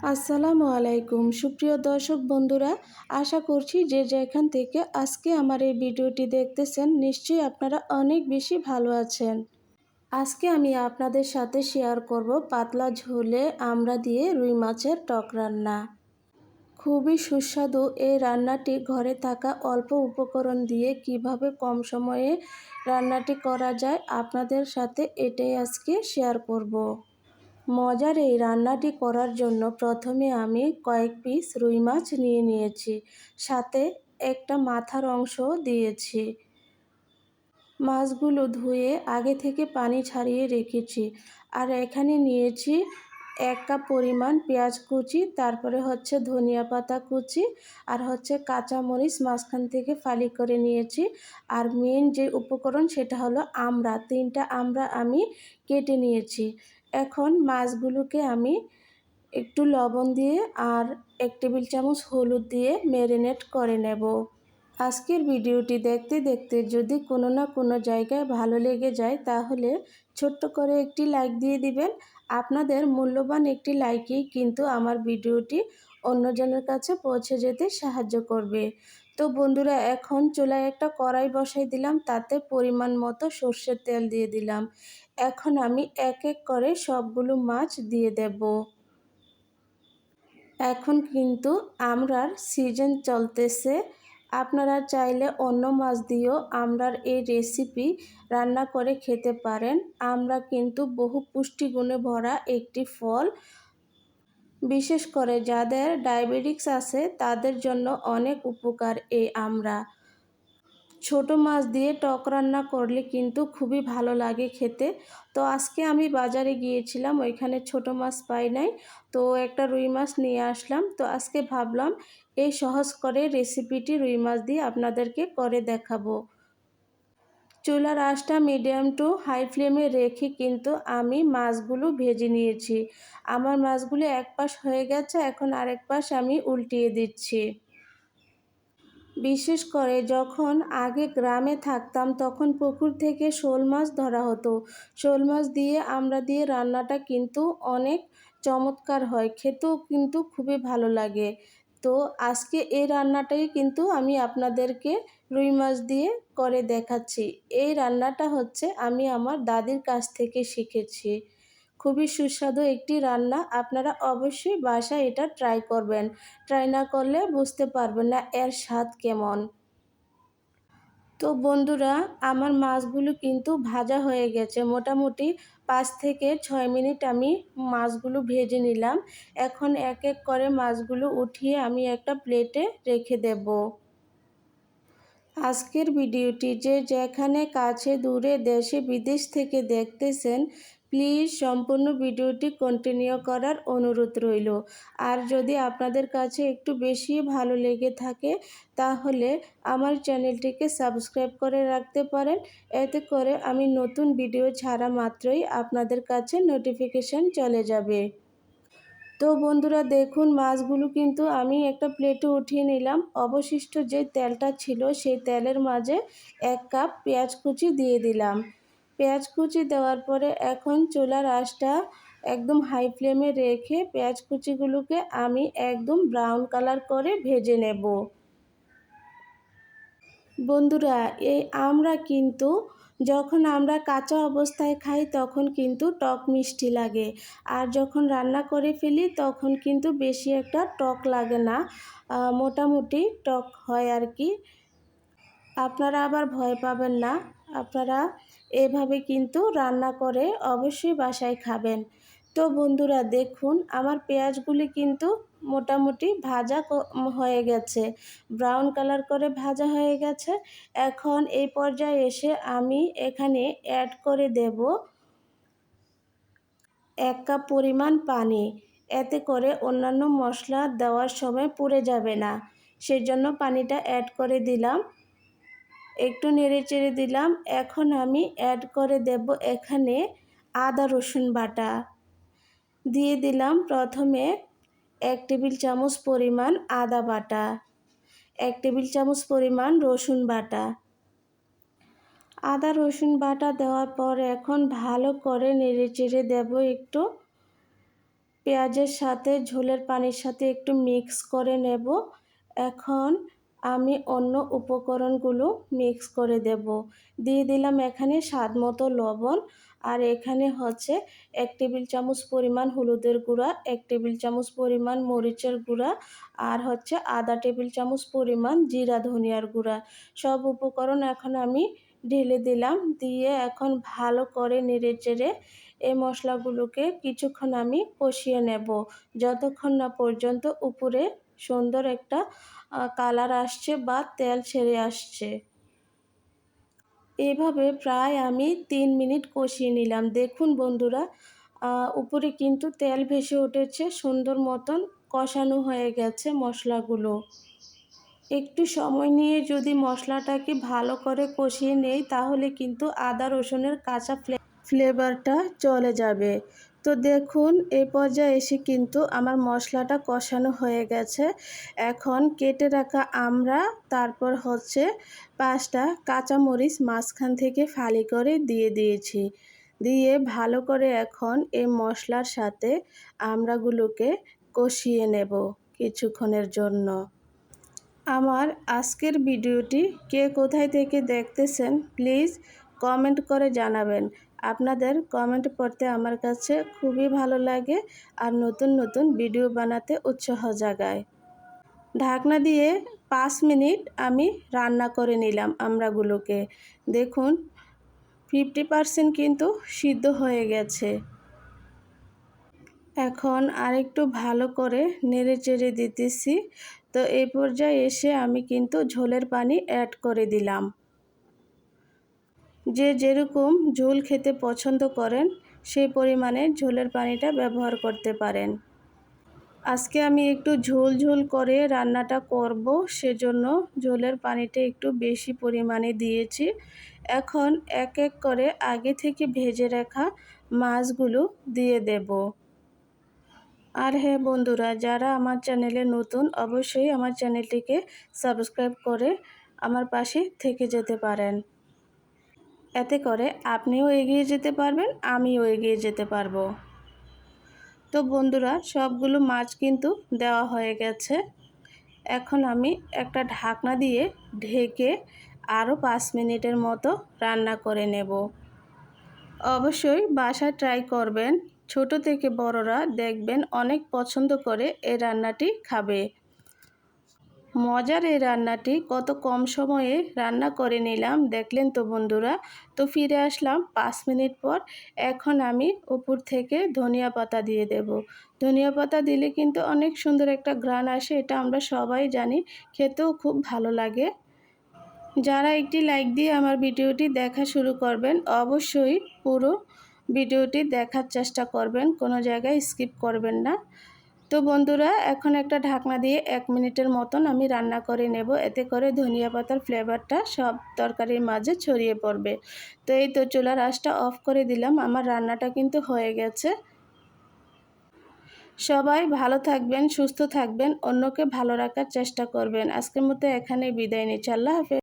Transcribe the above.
আসসালামু আলাইকুম সুপ্রিয় দর্শক বন্ধুরা, আশা করছি যে যেখান থেকে আজকে আমার এই ভিডিওটি দেখতেছেন নিশ্চয়ই আপনারা অনেক বেশি ভালো আছেন। আজকে আমি আপনাদের সাথে শেয়ার করব পাতলা ঝোলে আমড়া দিয়ে রুই মাছের টক রান্না। খুবই সুস্বাদু এই রান্নাটি ঘরে থাকা অল্প উপকরণ দিয়ে কিভাবে কম সময়ে রান্নাটি করা যায় আপনাদের সাথে এটাই আজকে শেয়ার করব। মজার এই রান্নাটি করার জন্য প্রথমে আমি কয়েক পিস রুই মাছ নিয়েছি, সাথে একটা মাথার অংশ দিয়েছি। মাছগুলো ধুয়ে আগে থেকে পানি ছাড়িয়ে রেখেছি। আর এখানে নিয়েছি 1 কাপ পরিমাণ পেঁয়াজ কুচি, তারপরে ধনিয়া পাতা কুচি, আর কাঁচামরিচ মাঝখান থেকে ফালি করে নিয়েছি। আর মেন যে উপকরণ সেটা হলো আমড়া, 3টা আমড়া আমি কেটে নিয়েছি। এখন মাছগুলোকে আমি একটু লবণ দিয়ে আর 1 টেবিল চামচ হলুদ দিয়ে ম্যারিনেট করে নেব। আজকের ভিডিওটি দেখতে দেখতে যদি কোনো না কোনো জায়গায় ভালো লেগে যায় তাহলে ছোট্ট করে একটি লাইক দিয়ে দিবেন। আপনাদের মূল্যবান একটি লাইকই কিন্তু আমার ভিডিওটি অন্যজনের কাছে পৌঁছে যেতে সাহায্য করবে। তো বন্ধুরা, এখন চুলায় একটা কড়াই বসাই দিলাম, তাতে পরিমাণ মতো সর্ষের তেল দিয়ে দিলাম। এখন আমি এক এক করে সবগুলো মাছ দিয়ে দেব। এখন কিন্তু আমড়ার সিজন চলতেছে, আপনারা চাইলে অন্য মাছ দিয়েও আমড়ার এই রেসিপি রান্না করে খেতে পারেন। আমড়া কিন্তু বহু পুষ্টিগুণে ভরা একটি ফল, বিশেষ করে যাদের ডায়াবেটিস আছে তাদের জন্য অনেক উপকার এই আমড়া। ছোট মাছ দিয়ে টক রান্না করলে কিন্তু খুবই ভালো লাগে খেতে। তো আজকে আমি বাজারে গিয়েছিলাম, ওইখানে ছোট মাছ পাই নাই, তো একটা রুই মাছ নিয়ে আসলাম। তো আজকে ভাবলাম এই সহজ করে রেসিপিটি রুই মাছ দিয়ে আপনাদেরকে করে দেখাবো। চুলার আঁচটা মিডিয়াম টু হাই ফ্লেমে রেখে কিন্তু আমি মাছগুলো ভেজে নিয়েছি। আমার মাছগুলো এক পাশ হয়ে গেছে, এখন আরেক পাশ আমি উল্টিয়ে দিচ্ছি। বিশেষ করে যখন আগে গ্রামে থাকতাম তখন পুকুর থেকে শোল মাছ ধরা হতো। শোল মাছ দিয়ে আমড়া দিয়ে রান্নাটা কিন্তু অনেক চমৎকার হয়, খেতেও কিন্তু খুবই ভালো লাগে। তো আজকে এই রান্নাটাই কিন্তু আমি আপনাদেরকে রুই মাছ দিয়ে করে দেখাচ্ছি। এই রান্নাটা আমি আমার দাদির কাছ থেকে শিখেছি। খুবই সুস্বাদু একটি রান্না, আপনারা অবশ্যই বাসায় এটা ট্রাই করবেন। ট্রাই না করলে বুঝতে পারবেন না এর স্বাদ কেমন। তো বন্ধুরা, আমার মাছগুলো কিন্তু ভাজা হয়ে গেছে। মোটামুটি 5 থেকে 6 মিনিট আমি মাছগুলো ভেজে নিলাম। এখন এক এক করে মাছগুলো উঠিয়ে আমি একটা প্লেটে রেখে দেব। আজকের ভিডিওটি যে যেখানে কাছে দূরে দেশে বিদেশ থেকে দেখতেছেন, প্লিজ সম্পূর্ণ ভিডিওটি কন্টিনিউ করার অনুরোধ রইল। আর যদি আপনাদের কাছে একটু বেশি ভালো লেগে থাকে তাহলে আমার চ্যানেলটিকে সাবস্ক্রাইব করে রাখতে পারেন। এতে করে আমি নতুন ভিডিও ছাড়া মাত্রই আপনাদের কাছে নোটিফিকেশন চলে যাবে। তো বন্ধুরা দেখুন, মাছগুলো কিন্তু আমি একটা প্লেটে উঠিয়ে নিলাম। অবশিষ্ট যে তেলটা ছিল সেই তেলের মাঝে 1 কাপ পেঁয়াজ কুচি দিয়ে দিলাম। পেঁয়াজ কুচি দেওয়ার পরে এখন চুলার আঁচটা একদম হাই ফ্লেমে রেখে পেঁয়াজ কুচিগুলোকে আমি একদম ব্রাউন কালার করে ভেজে নেব। বন্ধুরা, এই আমড়া কিন্তু যখন আমরা কাঁচা অবস্থায় খাই তখন কিন্তু টক মিষ্টি লাগে, আর যখন রান্না করে ফেলি তখন কিন্তু বেশি একটা টক লাগে না, মোটামুটি টক হয় আর কি। আপনারা আবার ভয় পাবেন না, আপনারা এভাবে কিন্তু রান্না করে অবশ্যই বাসায় খাবেন। তো বন্ধুরা দেখুন, আমার পেঁয়াজগুলি কিন্তু মোটামুটি ভাজা হয়ে গেছে, ব্রাউন কালার করে ভাজা হয়ে গেছে। এখন এই পর্যায়ে এসে আমি এখানে অ্যাড করে দেব 1 কাপ পরিমাণ পানি। এতে করে অন্যান্য মশলা দেওয়ার সময় পুড়ে যাবে না, সেজন্য পানিটা অ্যাড করে দিলাম। একটু নেড়েচেড়ে দিলাম। এখন আমি অ্যাড করে দেব এখানে আদা রসুন বাটা। দিয়ে দিলাম প্রথমে 1 টেবিল চামচ পরিমাণ আদা বাটা, 1 টেবিল চামচ পরিমাণ রসুন বাটা। আদা রসুন বাটা দেওয়ার পর এখন ভালো করে নেড়েচেড়ে দেব একটু। পেঁয়াজের সাথে ঝোলের পানির সাথে একটু মিক্স করে নেব। এখন আমি অন্য উপকরণগুলো মিক্স করে দেব। দিয়ে দিলাম এখানে স্বাদ মতো লবণ, আর এখানে হচ্ছে 1 টেবিল চামচ পরিমাণ হলুদের গুঁড়া, 1 টেবিল চামচ পরিমাণ মরিচের গুঁড়া, আর হচ্ছে আধা টেবিল চামচ পরিমাণ জিরা ধনিয়ার গুঁড়া। সব উপকরণ এখন আমি ঢেলে দিলাম। দিয়ে এখন ভালো করে নেড়েচেড়ে এই মশলাগুলোকে কিছুক্ষণ আমি কষিয়ে নেব, যতক্ষণ না পর্যন্ত উপরে সুন্দর একটা কালার আসছে বা তেল ছেড়ে আসছে। এভাবে প্রায় আমি 3 মিনিট কষিয়ে নিলাম। দেখুন বন্ধুরা, উপরে কিন্তু তেল ভেসে উঠেছে, সুন্দর মতন কষানো হয়ে গেছে মশলাগুলো। একটু সময় নিয়ে যদি মশলাটাকে ভালো করে কষিয়ে নেই তাহলে কিন্তু আদা রসুনের কাঁচা ফ্লেভারটা চলে যাবে। তো দেখুন এই পর্যায়ে এসে কিন্তু আমার মশলাটা কষানো হয়ে গেছে। এখন কেটে রাখা আমড়া, তারপর হচ্ছে 5টা কাঁচামরিচ মাঝখান থেকে ফালি করে দিয়ে দিয়েছি। দিয়ে ভালো করে এখন এই মশলার সাথে আমড়াগুলোকে কষিয়ে নেব কিছুক্ষণের জন্য। আমার আজকের ভিডিওটি কে কোথায় থেকে দেখতেছেন প্লিজ কমেন্ট করে জানাবেন। আপনাদের কমেন্ট পড়তে আমার কাছে খুবই ভালো লাগে, আর নতুন নতুন ভিডিও বানাতে উৎসাহ জাগায়। ঢাকনা দিয়ে 5 মিনিট আমি রান্না করে নিলাম আমড়াগুলোকে। দেখুন 50% কিন্তু সিদ্ধ হয়ে গেছে। এখন আরেকটু ভালো করে নেড়েচেড়ে দিতেছি। তো এই পর্যায়ে এসে আমি কিন্তু ঝোলের পানি অ্যাড করে দিলাম। যে যেরকম ঝোল খেতে পছন্দ করেন সেই পরিমাণে ঝোলের পানিটা ব্যবহার করতে পারেন। আজকে আমি একটু ঝোল ঝোল করে রান্নাটা করব, সেজন্য ঝোলের পানিটা একটু বেশি পরিমাণে দিয়েছি। এখন এক এক করে আগে থেকে ভেজে রাখা মাছগুলো দিয়ে দেব। আর হ্যাঁ বন্ধুরা, যারা আমার চ্যানেলে নতুন অবশ্যই আমার চ্যানেলটিকে সাবস্ক্রাইব করে আমার পাশে থেকে যেতে পারেন। এতে করে আপনিও এগিয়ে যেতে পারবেন, আমিও এগিয়ে যেতে পারবো। তো বন্ধুরা, সবগুলো মাছ কিন্তু দেওয়া হয়ে গেছে। এখন আমি একটা ঢাকনা দিয়ে ঢেকে আরও 5 মিনিটের মতো রান্না করে নেব। অবশ্যই বাসায় ট্রাই করবেন। ছোট থেকে বড়রা দেখবেন অনেক পছন্দ করে এই রান্নাটি খাবে। মজার এই রান্নাটি কত কম সময়ে রান্না করে নিলাম, দেখলেন তো বন্ধুরা। তো ফিরে আসলাম 5 মিনিট পর। এখন আমি উপর থেকে ধনিয়া পাতা দিয়ে দেব। ধনিয়া পাতা দিলে কিন্তু অনেক সুন্দর একটা ঘ্রাণ আসে, এটা আমরা সবাই জানি, খেতেও খুব ভালো লাগে। যারা একটি লাইক দিয়ে আমার ভিডিওটি দেখা শুরু করবেন, অবশ্যই পুরো ভিডিওটি দেখার চেষ্টা করবেন, কোনো জায়গায় স্কিপ করবেন না। তো বন্ধুরা, এখন একটা ঢাকনা দিয়ে 1 মিনিটের মতন আমি রান্না করে নেব। এতে করে ধনিয়া পাতার ফ্লেভারটা সব তরকারির মাঝে ছড়িয়ে পড়বে। তো এই তো চুলার আঁচটা অফ করে দিলাম, আমার রান্নাটা কিন্তু হয়ে গেছে। সবাই ভালো থাকবেন, সুস্থ থাকবেন, অন্যকে ভালো রাখার চেষ্টা করবেন। আজকের মতো এখানেই বিদায় নিচ্ছি। আল্লাহ হাফেজ।